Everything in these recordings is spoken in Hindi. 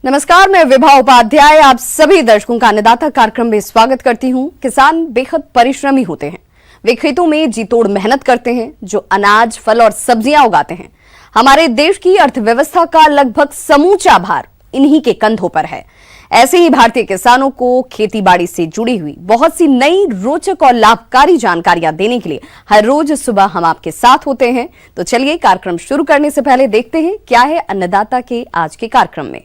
नमस्कार, मैं विभा उपाध्याय आप सभी दर्शकों का अन्नदाता कार्यक्रम में स्वागत करती हूं। किसान बेहद परिश्रमी होते हैं। वे खेतों में जी तोड़ मेहनत करते हैं, जो अनाज, फल और सब्जियां उगाते हैं। हमारे देश की अर्थव्यवस्था का लगभग समूचा भार इन्हीं के कंधों पर है। ऐसे ही भारतीय किसानों को खेती बाड़ी से जुड़ी हुई बहुत सी नई, रोचक और लाभकारी जानकारियां देने के लिए हर रोज सुबह हम आपके साथ होते हैं। तो चलिए, कार्यक्रम शुरू करने से पहले देखते हैं क्या है अन्नदाता के आज के कार्यक्रम में।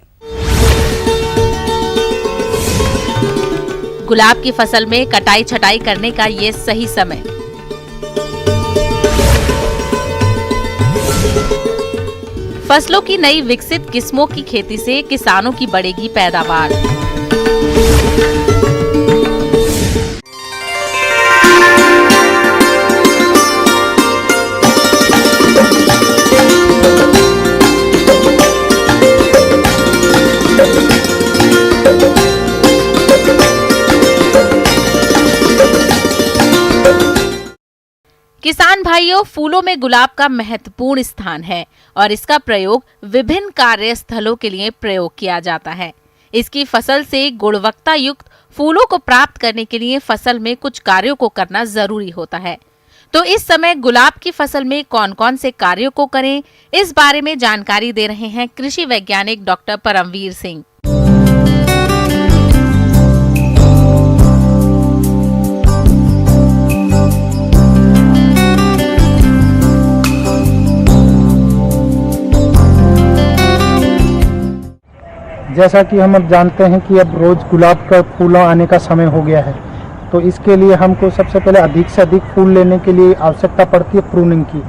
गुलाब की फसल में कटाई छटाई करने का ये सही समय। फसलों की नई विकसित किस्मों की खेती से किसानों की बढ़ेगी पैदावार। किसान भाइयों, फूलों में गुलाब का महत्वपूर्ण स्थान है और इसका प्रयोग विभिन्न कार्यस्थलों के लिए प्रयोग किया जाता है। इसकी फसल से गुणवत्ता युक्त फूलों को प्राप्त करने के लिए फसल में कुछ कार्यों को करना जरूरी होता है। तो इस समय गुलाब की फसल में कौन कौन से कार्यों को करें, इस बारे में जानकारी दे रहे हैं कृषि वैज्ञानिक डॉक्टर परमवीर सिंह। जैसा कि हम अब जानते हैं कि अब रोज गुलाब का फूल आने का समय हो गया है, तो इसके लिए हमको सबसे पहले अधिक से अधिक फूल लेने के लिए आवश्यकता पड़ती है प्रूनिंग की।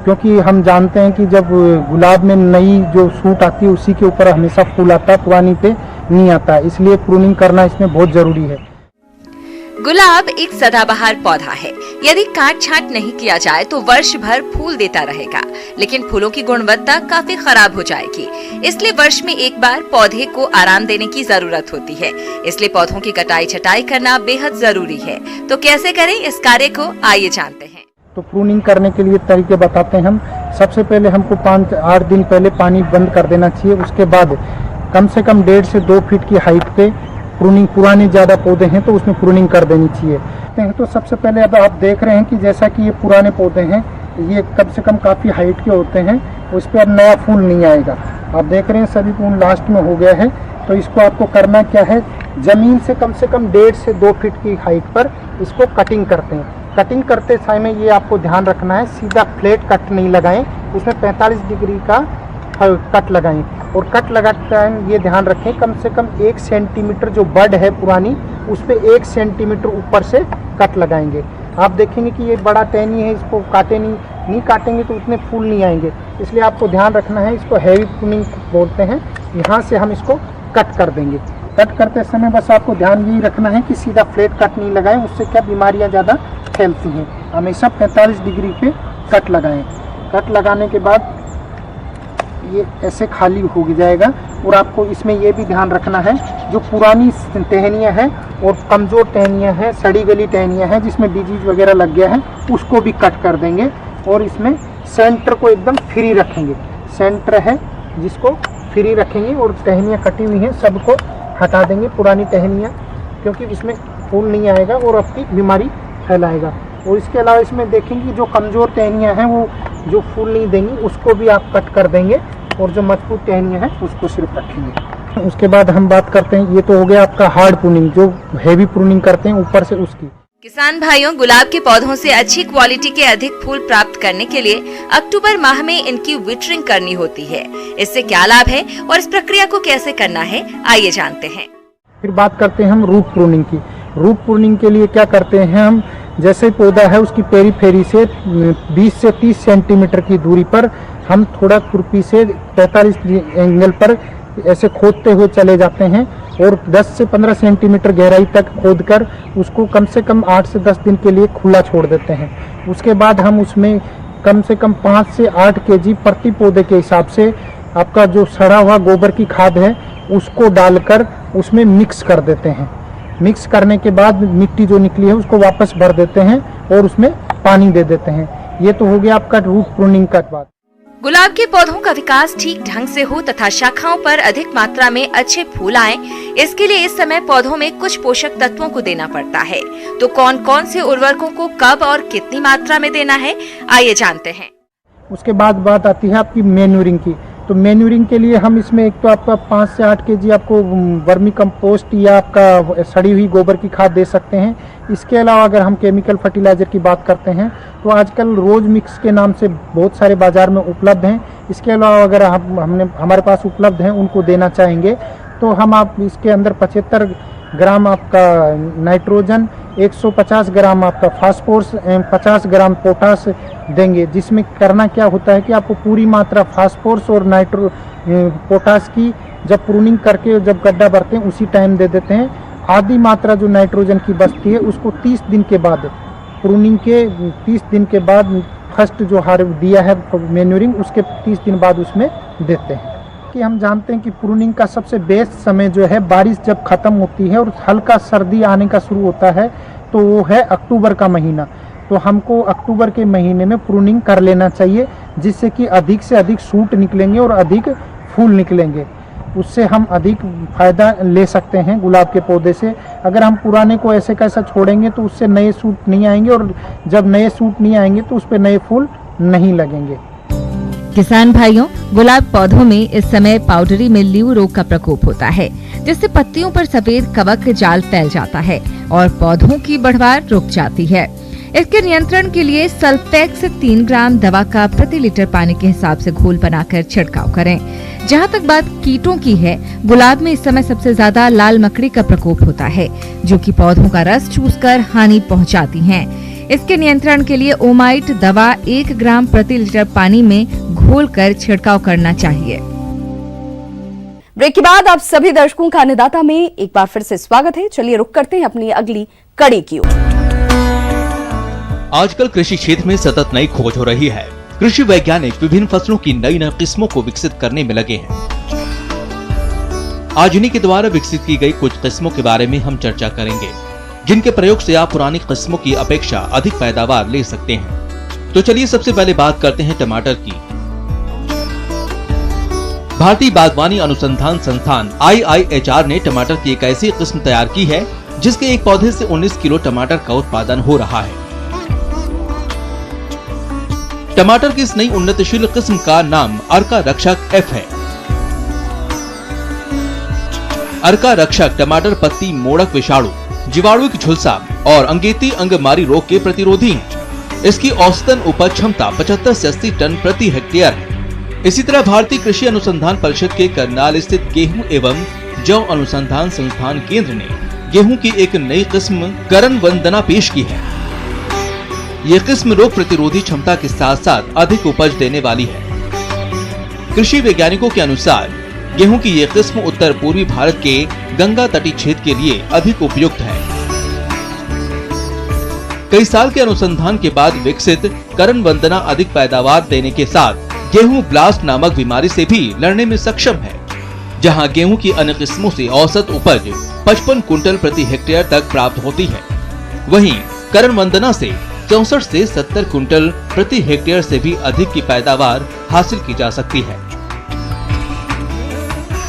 क्योंकि हम जानते हैं कि जब गुलाब में नई जो सूट आती है उसी के ऊपर हमेशा फूल आता है, पुरानी पे नहीं आता, इसलिए प्रूनिंग करना इसमें बहुत जरूरी है। गुलाब एक सदाबहार पौधा है। यदि काट छांट नहीं किया जाए तो वर्ष भर फूल देता रहेगा, लेकिन फूलों की गुणवत्ता काफी खराब हो जाएगी। इसलिए वर्ष में एक बार पौधे को आराम देने की जरूरत होती है। इसलिए पौधों की कटाई छटाई करना बेहद जरूरी है। तो कैसे करें इस कार्य को, आइए जानते हैं। तो प्रूनिंग करने के लिए तरीके बताते हैं हम। सबसे पहले हमको 5-8 दिन पहले पानी बंद कर देना चाहिए। उसके बाद कम से कम 1.5 से 2 फीट की हाइट पे प्रूनिंग, पुराने ज़्यादा पौधे हैं तो उसमें प्रूनिंग कर देनी चाहिए। तो सबसे पहले अब आप देख रहे हैं कि जैसा कि ये पुराने पौधे हैं, ये कम से कम काफ़ी हाइट के होते हैं, उस पर अब नया फूल नहीं आएगा। आप देख रहे हैं सभी फूल लास्ट में हो गया है। तो इसको आपको करना क्या है, ज़मीन से कम 1.5 से 2 फीट की हाइट पर इसको कटिंग करते हैं। कटिंग करते समय में ये आपको ध्यान रखना है, सीधा फ्लैट कट नहीं लगाएं, उसमें 45 डिग्री का कट लगाएं। और कट लगाते टाइम ये ध्यान रखें कम से कम 1 सेंटीमीटर जो बड है पुरानी, उस पर 1 सेंटीमीटर ऊपर से कट लगाएंगे। आप देखेंगे कि ये बड़ा टहनी है, इसको काटे नहीं काटेंगे तो उतने फूल नहीं आएंगे। इसलिए आपको ध्यान रखना है, इसको हैवी प्रूनिंग बोलते हैं। यहाँ से हम इसको कट कर देंगे। कट करते समय बस आपको ध्यान यही रखना है कि सीधा फ्लैट कट नहीं लगाएं, उससे क्या बीमारियाँ ज़्यादा फैलती हैं। हमेशा 45 डिग्री पे कट लगाएं। कट लगाने के बाद ये ऐसे खाली हो जाएगा। और आपको इसमें ये भी ध्यान रखना है, जो पुरानी टहनियाँ हैं और कमज़ोर टहनियाँ हैं, सड़ी गली टहनियाँ हैं जिसमें डिजीज वगैरह लग गया है, उसको भी कट कर देंगे। और इसमें सेंटर को एकदम फ्री रखेंगे। सेंटर है जिसको फ्री रखेंगे और टहनियाँ कटी हुई हैं सबको हटा देंगे, पुरानी टहनियाँ, क्योंकि इसमें फूल नहीं आएगा और आपकी बीमारी फैलाएगा। और इसके अलावा इसमें देखेंगे जो कमज़ोर टहनियाँ हैं, वो जो फूल नहीं देंगी, उसको भी आप कट कर देंगे और जो मजबूत टहनियाँ हैं उसको सिर्फ रखेंगे। उसके बाद हम बात करते हैं, ये तो हो गया आपका हार्ड प्रूनिंग, जो हैवी प्रूनिंग करते हैं ऊपर से उसकी। किसान भाइयों, गुलाब के पौधों से अच्छी क्वालिटी के अधिक फूल प्राप्त करने के लिए अक्टूबर माह में इनकी विटरिंग करनी होती है। इससे क्या लाभ है और इस प्रक्रिया को कैसे करना है, आइए जानते हैं। फिर बात करते हैं हम रूट प्रूनिंग की। रूट प्रूनिंग के लिए क्या करते हैं हम, जैसे पौधा है उसकी पेरीफेरी से 20 से 30 सेंटीमीटर की दूरी पर हम थोड़ा खुरपी से 45 एंगल पर ऐसे खोदते हुए चले जाते हैं और 10 से 15 सेंटीमीटर गहराई तक खोदकर उसको कम से कम 8 से 10 दिन के लिए खुला छोड़ देते हैं। उसके बाद हम उसमें कम से कम 5 से 8 केजी प्रति पौधे के हिसाब से आपका जो सड़ा हुआ गोबर की खाद है उसको डालकर उसमें मिक्स कर देते हैं। मिक्स करने के बाद मिट्टी जो निकली है उसको वापस भर देते हैं और उसमें पानी दे देते हैं। ये तो हो गया आपका रूट प्रूनिंग का बात। गुलाब के पौधों का विकास ठीक ढंग से हो तथा शाखाओं पर अधिक मात्रा में अच्छे फूल आए, इसके लिए इस समय पौधों में कुछ पोषक तत्वों को देना पड़ता है। तो कौन कौन से उर्वरकों को कब और कितनी मात्रा में देना है, आइए जानते हैं। उसके बाद बात आती है आपकी मैन्यूरिंग की। तो मैन्यूरिंग के लिए हम इसमें एक तो आपका 5 से 8 केजी आपको वर्मी कंपोस्ट या आपका सड़ी हुई गोबर की खाद दे सकते हैं। इसके अलावा अगर हम केमिकल फर्टिलाइज़र की बात करते हैं तो आजकल रोज मिक्स के नाम से बहुत सारे बाज़ार में उपलब्ध हैं। इसके अलावा अगर हमारे पास उपलब्ध हैं उनको देना चाहेंगे तो हम आप इसके अंदर 75 ग्राम आपका नाइट्रोजन, 150 ग्राम आपका फास्फोरस एवं 50 ग्राम पोटास देंगे। जिसमें करना क्या होता है कि आपको पूरी मात्रा फास्फोरस और पोटास की जब प्रूनिंग करके जब गड्ढा भरते हैं उसी टाइम दे देते हैं। आधी मात्रा जो नाइट्रोजन की बचती है उसको 30 दिन के बाद, प्रूनिंग के 30 दिन के बाद फर्स्ट जो हार दिया है मैन्यूरिंग, उसके 30 दिन बाद उसमें देते हैं। कि हम जानते हैं कि प्रूनिंग का सबसे बेस्ट समय जो है बारिश जब ख़त्म होती है और हल्का सर्दी आने का शुरू होता है तो वो है अक्टूबर का महीना। तो हमको अक्टूबर के महीने में प्रूनिंग कर लेना चाहिए, जिससे कि अधिक से अधिक सूट निकलेंगे और अधिक फूल निकलेंगे। उससे हम अधिक फ़ायदा ले सकते हैं गुलाब के पौधे से। अगर हम पुराने को ऐसे कैसा छोड़ेंगे तो उससे नए सूट नहीं आएंगे, और जब नए सूट नहीं आएंगे तो उस पर नए फूल नहीं लगेंगे। किसान भाइयों, गुलाब पौधों में इस समय पाउडरी मिल्ड्यू रोग का प्रकोप होता है, जिससे पत्तियों पर सफेद कवक जाल फैल जाता है और पौधों की बढ़वार रुक जाती है। इसके नियंत्रण के लिए सल्फेक्स 3 ग्राम दवा का प्रति लीटर पानी के हिसाब से घोल बनाकर छिड़काव करें। जहाँ तक बात कीटों की है, गुलाब में इस समय सबसे ज्यादा लाल मकड़ी का प्रकोप होता है, जो कि पौधों का रस चूसकर हानि पहुँचाती है। इसके नियंत्रण के लिए ओमाइट दवा 1 ग्राम प्रति लीटर पानी में घोलकर छिड़काव करना चाहिए। ब्रेक के बाद आप सभी दर्शकों का अन्नदाता में एक बार फिर से स्वागत है। चलिए रुक करते हैं अपनी अगली कड़ी की ओर। आजकल कृषि क्षेत्र में सतत नई खोज हो रही है। कृषि वैज्ञानिक विभिन्न फसलों की नई नई किस्मों को विकसित करने में लगे हैं। आज इन्हीं के द्वारा विकसित की गई कुछ किस्मों के बारे में हम चर्चा करेंगे, जिनके प्रयोग से आप पुरानी किस्मों की अपेक्षा अधिक पैदावार ले सकते हैं। तो चलिए सबसे पहले बात करते हैं टमाटर की। भारतीय बागवानी अनुसंधान संस्थान IIHR ने टमाटर की एक ऐसी किस्म तैयार की है जिसके एक पौधे से 19 किलो टमाटर का उत्पादन हो रहा है। टमाटर की इस नई उन्नतशील किस्म का नाम अर्का रक्षक F है। अर्का रक्षक टमाटर पत्ती मोड़क विषाणु, जीवाणु की झुलसा और अंगेती अंगमारी रोग के प्रतिरोधी है। इसकी औसतन उपज क्षमता 75 से 80 टन प्रति हेक्टेयर है। इसी तरह भारतीय कृषि अनुसंधान परिषद के करनाल स्थित गेहूं एवं जौ अनुसंधान संस्थान केंद्र ने गेहूं की एक नई किस्म करण वंदना पेश की है। ये किस्म रोग प्रतिरोधी क्षमता के साथ साथ अधिक उपज देने वाली है। कृषि वैज्ञानिकों के अनुसार गेहूं की ये किस्म उत्तर पूर्वी भारत के गंगा तटीय क्षेत्र के लिए अधिक उपयुक्त है। कई साल के अनुसंधान के बाद विकसित करण वंदना अधिक पैदावार देने के साथ गेहूं ब्लास्ट नामक बीमारी से भी लड़ने में सक्षम है। जहां गेहूं की अन्य किस्मों से औसत उपज 55 कुंटल प्रति हेक्टेयर तक प्राप्त होती है, वहीं करण वंदना से 64 से 70 कुंटल प्रति हेक्टेयर से भी अधिक की पैदावार हासिल की जा सकती है।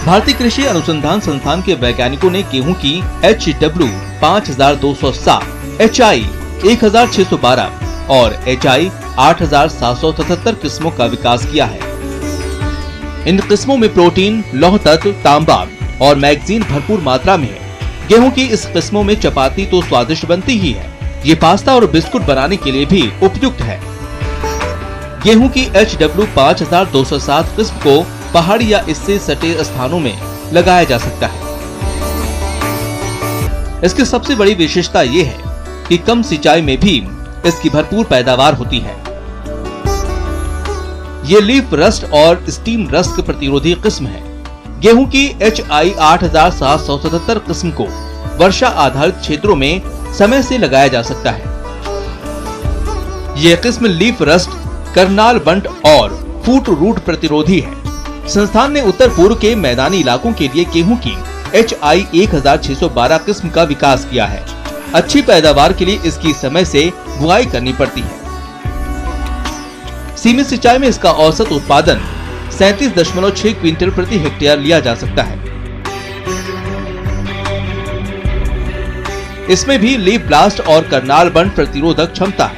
भारतीय कृषि अनुसंधान संस्थान के वैज्ञानिकों ने गेहूं की HW 5207, HI 1612 और HI 8777 किस्मों का विकास किया है। इन किस्मों में प्रोटीन, लौह तत्व, तांबा और मैग्नीज भरपूर मात्रा में है। गेहूं की इस किस्मों में चपाती तो स्वादिष्ट बनती ही है, ये पास्ता और बिस्कुट बनाने के लिए भी उपयुक्त है। गेहूं की HW 5207 किस्म को पहाड़ी या इससे सटे स्थानों में लगाया जा सकता है। इसकी सबसे बड़ी विशेषता ये है कि कम सिंचाई में भी इसकी भरपूर पैदावार होती है। ये लीफ रस्ट और स्टीम रस्ट प्रतिरोधी किस्म है। गेहूं की HI 8777 किस्म को वर्षा आधारित क्षेत्रों में समय से लगाया जा सकता है। यह किस्म लीफ रस्ट, करनाल बंट और फूट रूट प्रतिरोधी है। संस्थान ने उत्तर पूर्व के मैदानी इलाकों के लिए गेहूं की HI 1612 किस्म का विकास किया है। अच्छी पैदावार के लिए इसकी समय से बुआई करनी पड़ती है। सीमित सिंचाई में इसका औसत उत्पादन 37.6 क्विंटल प्रति हेक्टेयर लिया जा सकता है। इसमें भी लीफ ब्लास्ट और करनाल बंड प्रतिरोधक क्षमता है।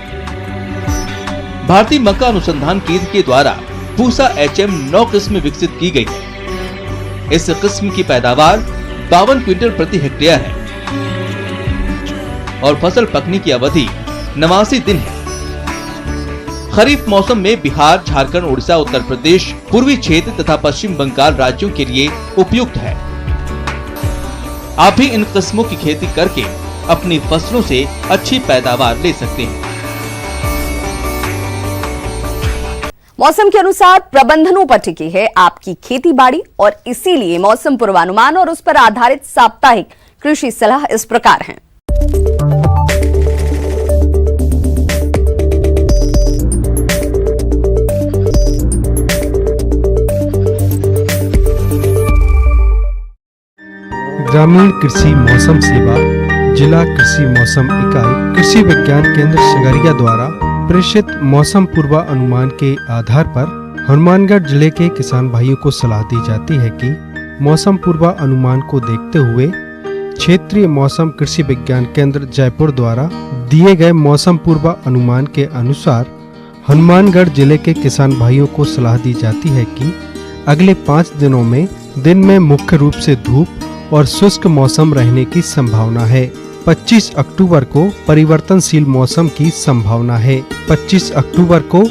भारतीय मक्का अनुसंधान केंद्र के द्वारा पूसा HM 9 किस्म विकसित की गई है। इस किस्म की पैदावार 52 क्विंटल प्रति हेक्टेयर है और फसल पकने की अवधि 89 दिन है। खरीफ मौसम में बिहार, झारखंड, उड़ीसा, उत्तर प्रदेश, पूर्वी क्षेत्र तथा पश्चिम बंगाल राज्यों के लिए उपयुक्त है। आप भी इन किस्मों की खेती करके अपनी फसलों से अच्छी पैदावार ले सकते हैं। मौसम के अनुसार प्रबंधनों पर टिकी है आपकी खेती बाड़ी और इसीलिए मौसम पूर्वानुमान और उस पर आधारित साप्ताहिक कृषि सलाह इस प्रकार है। ग्रामीण कृषि मौसम सेवा जिला कृषि मौसम इकाई कृषि विज्ञान केंद्र संगरिया द्वारा प्रेषित मौसम पूर्वानुमान के आधार पर हनुमानगढ़ जिले के किसान भाइयों को सलाह दी जाती है कि मौसम पूर्वानुमान को देखते हुए क्षेत्रीय मौसम कृषि विज्ञान केंद्र जयपुर द्वारा दिए गए मौसम पूर्वानुमान के अनुसार हनुमानगढ़ जिले के किसान भाइयों को सलाह दी जाती है कि अगले 5 दिनों में दिन में मुख्य रूप से धूप और शुष्क मौसम रहने की संभावना है। 25 अक्टूबर को परिवर्तनशील मौसम की संभावना है। 25 अक्टूबर को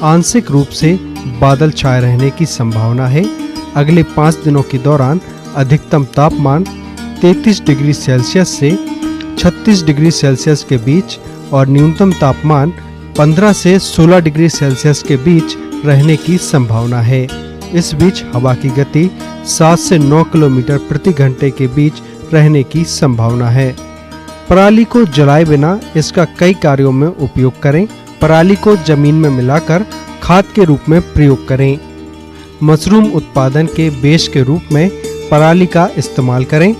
आंशिक रूप से बादल छाए रहने की संभावना है। अगले 5 दिनों के दौरान अधिकतम तापमान 33 डिग्री सेल्सियस से 36 डिग्री सेल्सियस के बीच और न्यूनतम तापमान 15 से 16 डिग्री सेल्सियस के बीच रहने की संभावना है। इस बीच हवा की गति 7 से 9 किलोमीटर प्रति घंटे के बीच रहने की संभावना है। पराली को जलाए बिना इसका कई कार्यों में उपयोग करें। पराली को जमीन में मिलाकर खाद के रूप में प्रयोग करें। मशरूम उत्पादन के बेस के रूप में पराली का इस्तेमाल करें।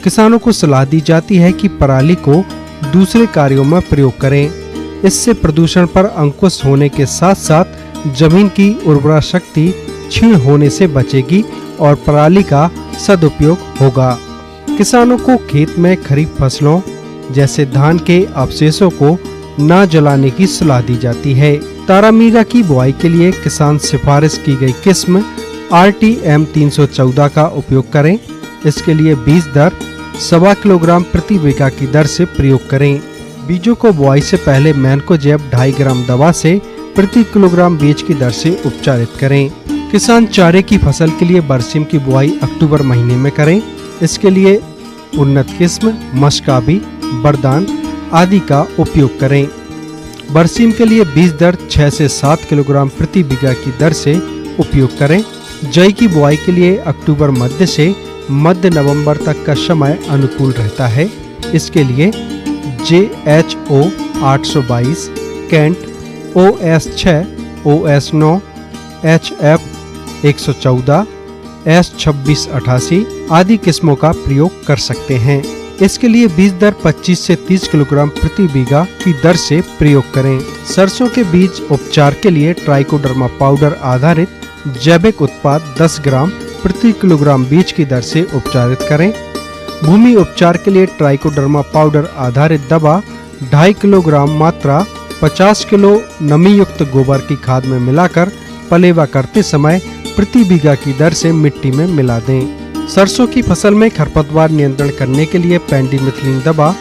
किसानों को सलाह दी जाती है कि पराली को दूसरे कार्यों में प्रयोग करें। इससे प्रदूषण पर अंकुश होने के साथ साथ जमीन की उर्वरा शक्ति क्षीण होने से बचेगी और पराली का सदुपयोग होगा। किसानों को खेत में खरीफ फसलों जैसे धान के अवशेषों को न जलाने की सलाह दी जाती है। तारामीरा की बुआई के लिए किसान सिफारिश की गई किस्म RTM 314 का उपयोग करें। इसके लिए बीज दर 1.25 किलोग्राम प्रति बीघा की दर से प्रयोग करें। बीजों को बुआई से पहले मैनकोजेब 2.5 ग्राम दवा से प्रति किलोग्राम बीज की दर से उपचारित करें। किसान चारे की फसल के लिए बरसीम की बुआई अक्टूबर महीने में करें। इसके लिए उन्नत किस्म मशकाबी, बरदान आदि का उपयोग करें। बरसीम के लिए बीज दर 6 से 7 किलोग्राम प्रति बीघा की दर से उपयोग करें। जई की बुआई के लिए अक्टूबर मध्य से मध्य नवंबर तक का समय अनुकूल रहता है। इसके लिए JHO 822, cantt OS6, OS9, HF 114, S2688 आदि किस्मों का प्रयोग कर सकते हैं। इसके लिए बीज दर 25 से 30 किलोग्राम प्रति बीघा की दर से प्रयोग करें। सरसों के बीज उपचार के लिए ट्राइकोडर्मा पाउडर आधारित जैविक उत्पाद 10 ग्राम प्रति किलोग्राम बीज की दर से उपचारित करें। भूमि उपचार के लिए ट्राइकोडर्मा पाउडर आधारित दवा 2.5 किलोग्राम मात्रा 50 किलो नमी युक्त गोबर की खाद में मिलाकर पलेवा करते समय प्रति बीघा की दर से मिट्टी में मिला दें। सरसों की फसल में खरपतवार नियंत्रण करने के लिए पेंडिमिथिलिन दवा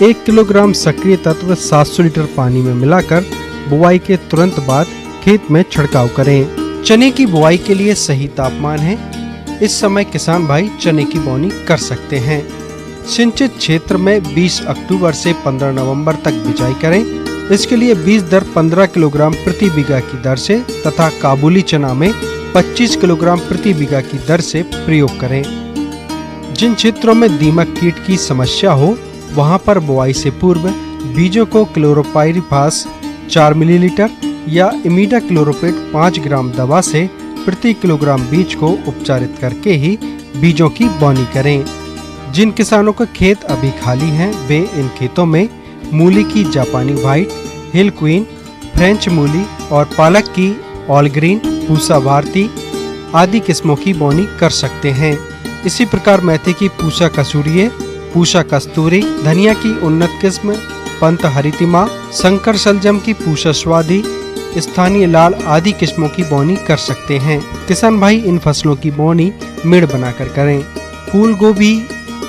1 किलोग्राम सक्रिय तत्व 700 लीटर पानी में मिलाकर बुआई के तुरंत बाद खेत में छिड़काव करें। चने की बुआई के लिए सही तापमान है। इस समय किसान भाई चने की बोनी कर सकते हैं। सिंचित क्षेत्र में 20 अक्टूबर से 15 नवंबर तक बिजाई करें। इसके लिए बीज दर 15 किलोग्राम प्रति बीघा की दर से तथा काबुली चना में 25 किलोग्राम प्रति बीघा की दर से प्रयोग करें। जिन क्षेत्रों में दीमक कीट की समस्या हो वहां पर बुआई से पूर्व बीजों को क्लोरोपाइरिफास 4 मिलीलीटर या इमीडा क्लोरोपेट 5 ग्राम दवा से प्रति किलोग्राम बीज को उपचारित करके ही बीजों की बोनी करें। जिन किसानों के खेत अभी खाली हैं वे इन खेतों में मूली की जापानी व्हाइट, हिल क्वीन, फ्रेंच मूली और पालक की ऑल ग्रीन, पूसा भारती आदि किस्मों की बोनी कर सकते हैं। इसी प्रकार मेथी की पूसा कसूरिये, पूसा कस्तूरी, धनिया की उन्नत किस्म पंत हरितिमा, शंकर सलजम की पूसा स्वादी, स्थानीय लाल आदि किस्मों की बोनी कर सकते हैं। किसान भाई इन फसलों की बोनी मेड़ बनाकर करें। फूल गोभी,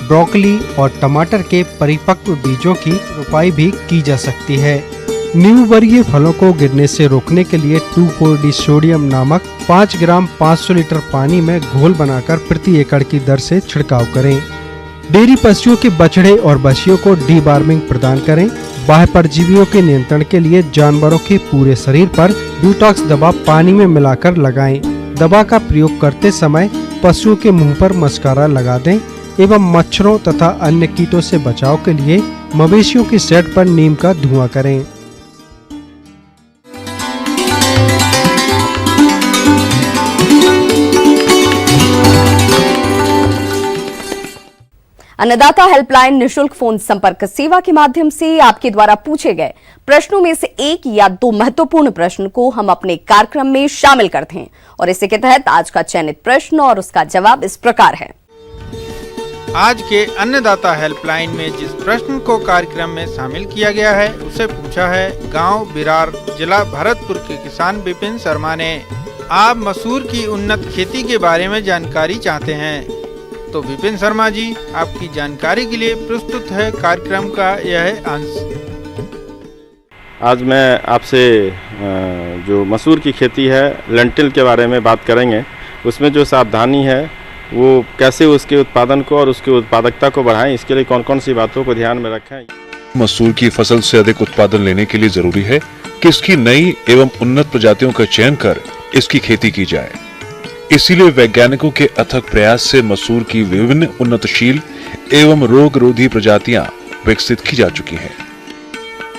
ब्रोकली और टमाटर के परिपक्व बीजों की रोपाई भी की जा सकती है। नींबू वर्गीय फलों को गिरने से रोकने के लिए 2,4-D सोडियम नामक 5 ग्राम 500 लीटर पानी में घोल बनाकर प्रति एकड़ की दर से छिड़काव करें। डेयरी पशुओं के बछड़े और बछियों को डीबार्मिंग प्रदान करें। बाह्य परजीवियों के नियंत्रण के लिए जानवरों के पूरे शरीर पर ब्यूटॉक्स दवा पानी में मिलाकर लगाएं। दवा का प्रयोग करते समय पशुओं के मुंह पर मस्कारा लगा दें एवं मच्छरों तथा अन्य कीटों से बचाव के लिए मवेशियों की शेड पर नीम का धुआं करें। अन्नदाता हेल्पलाइन निशुल्क फोन संपर्क सेवा के माध्यम से आपके द्वारा पूछे गए प्रश्नों में से एक या दो महत्वपूर्ण प्रश्न को हम अपने कार्यक्रम में शामिल करते हैं और इसी के तहत आज का चयनित प्रश्न और उसका जवाब इस प्रकार है। आज के अन्नदाता हेल्पलाइन में जिस प्रश्न को कार्यक्रम में शामिल किया गया है उसे पूछा है गांव बिरार, जिला भरतपुर के किसान विपिन शर्मा ने। आप मसूर की उन्नत खेती के बारे में जानकारी चाहते हैं तो विपिन शर्मा जी आपकी जानकारी के लिए प्रस्तुत है कार्यक्रम का यह अंश। आज मैं आपसे जो मसूर की खेती है लेंटिल के बारे में बात करेंगे। उसमें जो सावधानी है वो कैसे उसके उत्पादन को और उसकी उत्पादकता को बढ़ाएं, इसके लिए कौन कौन सी बातों को ध्यान में रखें। मसूर की फसल से अधिक उत्पादन लेने के लिए जरूरी है कि इसकी नई एवं उन्नत प्रजातियों का चयन कर इसकी खेती की जाए। इसीलिए वैज्ञानिकों के अथक प्रयास से मसूर की विभिन्न उन्नतशील एवं रोग रोधी प्रजातियां विकसित की जा चुकी हैं।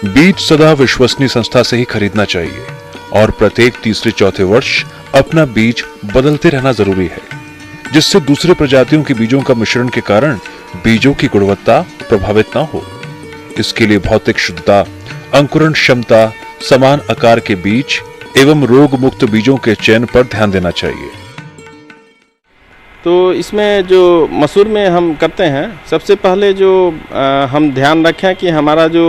बीज सदा विश्वसनीय संस्था से ही खरीदना चाहिए और प्रत्येक तीसरे चौथे वर्ष अपना बीज बदलते रहना जरूरी है, जिससे दूसरे प्रजातियों के बीजों का मिश्रण के कारण बीजों की गुणवत्ता प्रभावित न हो। इसके लिए भौतिक शुद्धता, अंकुरण क्षमता, समान आकार के बीज एवं रोग मुक्त बीजों के चयन पर ध्यान देना चाहिए। तो इसमें जो मसूर में हम करते हैं, सबसे पहले जो हम ध्यान रखें कि हमारा जो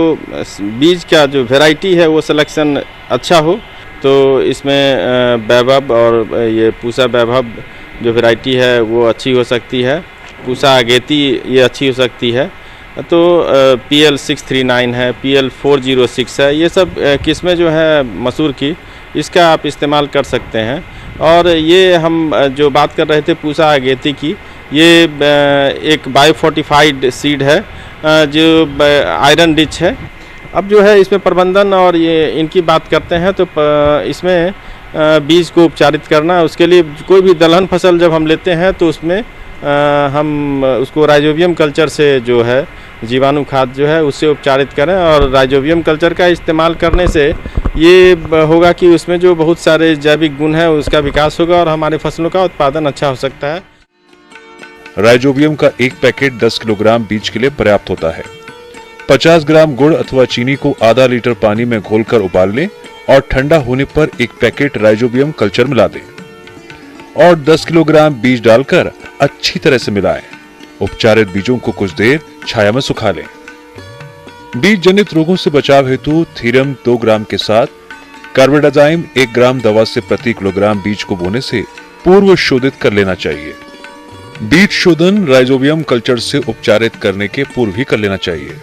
बीज का जो वैरायटी है वो सिलेक्शन अच्छा हो। तो इसमें वैभव और ये पूसा वैभव जो वैरायटी है वो अच्छी हो सकती है। पूसा अगेती ये अच्छी हो सकती है। तो PL 639 है, PL 406 है, ये सब किस्में जो है मसूर की, इसका आप इस्तेमाल कर सकते हैं। और ये हम जो बात कर रहे थे पूसा अगेती की, ये एक बायोफोर्टिफाइड सीड है जो आयरन रिच है। अब जो है इसमें प्रबंधन और ये इनकी बात करते हैं तो इसमें बीज को उपचारित करना, उसके लिए कोई भी दलहन फसल जब हम लेते हैं तो उसमें हम उसको राइजोबियम कल्चर से जो है जीवाणु खाद जो है उससे उपचारित करें। और राइजोबियम कल्चर का इस्तेमाल करने से ये होगा कि उसमें जो बहुत सारे जैविक गुण हैं उसका विकास होगा और हमारे फसलों का उत्पादन अच्छा हो सकता है। राइजोबियम का एक पैकेट 10 किलोग्राम बीज के लिए पर्याप्त होता है। 50 ग्राम गुड़ अथवा चीनी को आधा लीटर पानी में घोलकर उबाल लें और ठंडा होने पर एक पैकेट राइजोबियम कल्चर मिला दें और 10 किलोग्राम बीज डालकर अच्छी तरह से मिलाएं। उपचारित बीजों को कुछ देर छाया में सुखा लें। बीज जनित रोगों से बचाव हेतु थीरम 2 ग्राम के साथ कार्बेडाजाइम 1 ग्राम दवा से प्रति किलोग्राम बीज को बोने से पूर्व शोधित कर लेना चाहिए। बीज शोधन राइजोबियम कल्चर से उपचारित करने के पूर्व ही कर लेना चाहिए।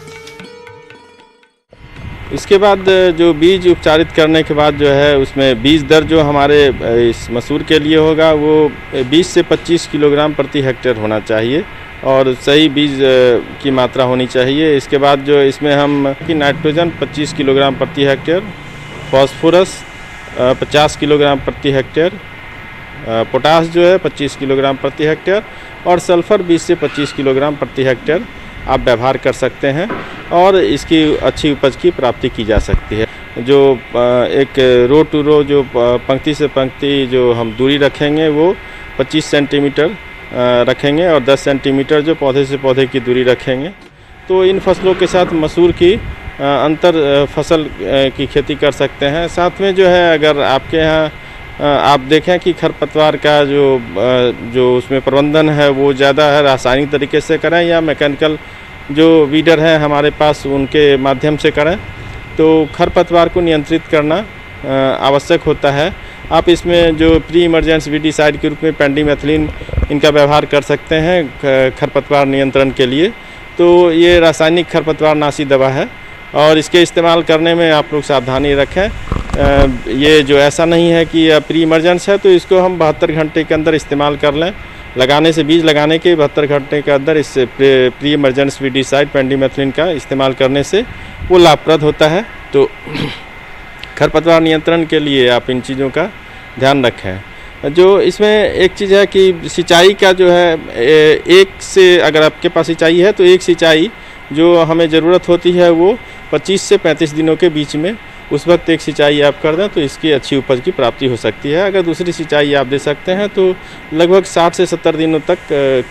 इसके बाद जो बीज उपचारित करने के बाद जो है उसमें बीज दर जो हमारे इस मसूर के लिए होगा वो 20 से 25 किलोग्राम प्रति हेक्टेयर होना चाहिए और सही बीज की मात्रा होनी चाहिए। इसके बाद जो इसमें हम कि नाइट्रोजन 25 किलोग्राम प्रति हेक्टेयर, फास्फोरस 50 किलोग्राम प्रति हेक्टेयर, पोटास जो है 25 किलोग्राम प्रति हेक्टेयर और सल्फर 20 से 25 किलोग्राम प्रति हेक्टेयर आप व्यवहार कर सकते हैं और इसकी अच्छी उपज की प्राप्ति की जा सकती है। जो एक रो टू रो जो पंक्ति से पंक्ति जो हम दूरी रखेंगे वो 25 सेंटीमीटर रखेंगे और 10 सेंटीमीटर जो पौधे से पौधे की दूरी रखेंगे। तो इन फसलों के साथ मसूर की अंतर फसल की खेती कर सकते हैं। साथ में जो है अगर आपके यहाँ आप देखें कि खरपतवार का जो उसमें प्रबंधन है वो ज़्यादा है, रासायनिक तरीके से करें या मैकेनिकल जो वीडर हैं हमारे पास उनके माध्यम से करें, तो खरपतवार को नियंत्रित करना आवश्यक होता है। आप इसमें जो प्री इमरजेंसी वीडिसाइड के रूप में पेंडिमेथिलिन इनका व्यवहार कर सकते हैं खरपतवार नियंत्रण के लिए। तो ये रासायनिक खरपतवार नाशी दवा है और इसके इस्तेमाल करने में आप लोग सावधानी रखें। ये जो ऐसा नहीं है कि प्री इमरजेंस है तो इसको हम 72 घंटे के अंदर इस्तेमाल कर लें। लगाने से बीज लगाने के 72 घंटे के अंदर इस प्री इमरजेंस वीडिसाइड पेंडिमेथिलिन का इस्तेमाल करने से वो लाभप्रद होता है। तो खरपतवार नियंत्रण के लिए आप इन चीज़ों का ध्यान रखें। जो इसमें एक चीज़ है कि सिंचाई का जो है एक से अगर आपके पास सिंचाई है तो एक सिंचाई जो हमें ज़रूरत होती है वो 25 से 35 दिनों के बीच में उस वक्त एक सिंचाई आप कर दें तो इसकी अच्छी उपज की प्राप्ति हो सकती है। अगर दूसरी सिंचाई आप दे सकते हैं तो लगभग 60 से 70 दिनों तक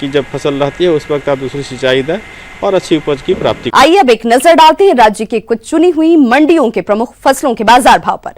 की जब फसल रहती है उस वक्त आप दूसरी सिंचाई दें और अच्छी उपज की प्राप्ति। आइए अब एक नजर डालते हैं राज्य के कुछ चुनी हुई मंडियों के प्रमुख फसलों के बाजार भाव पर।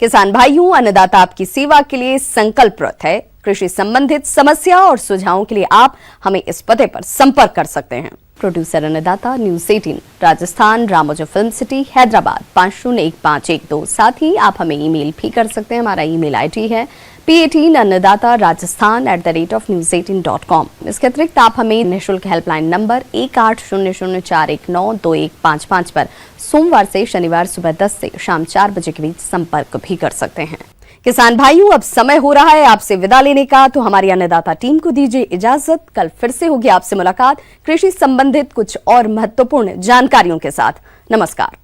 किसान भाइयों, अन्नदाता आपकी सेवा के लिए संकल्परत है। कृषि संबंधित समस्या और सुझावों के लिए आप हमें इस पते पर संपर्क कर सकते हैं। प्रोड्यूसर अन्नदाता, news 18 Rajasthan, Ramoji film city, Hyderabad 501512। साथ ही आप हमें ईमेल भी कर सकते हैं। हमारा ईमेल आईडी है p18annadatarajasthan@news18.com। इसके अतिरिक्त आप हमें निःशुल्क हेल्पलाइन नंबर 180041922155 पर सोमवार से शनिवार सुबह 10 से शाम 4 बजे के बीच संपर्क भी कर सकते हैं। किसान भाइयों, अब समय हो रहा है आपसे विदा लेने का, तो हमारी अन्नदाता टीम को दीजिए इजाजत। कल फिर से होगी आपसे मुलाकात कृषि संबंधित कुछ और महत्वपूर्ण जानकारियों के साथ। नमस्कार।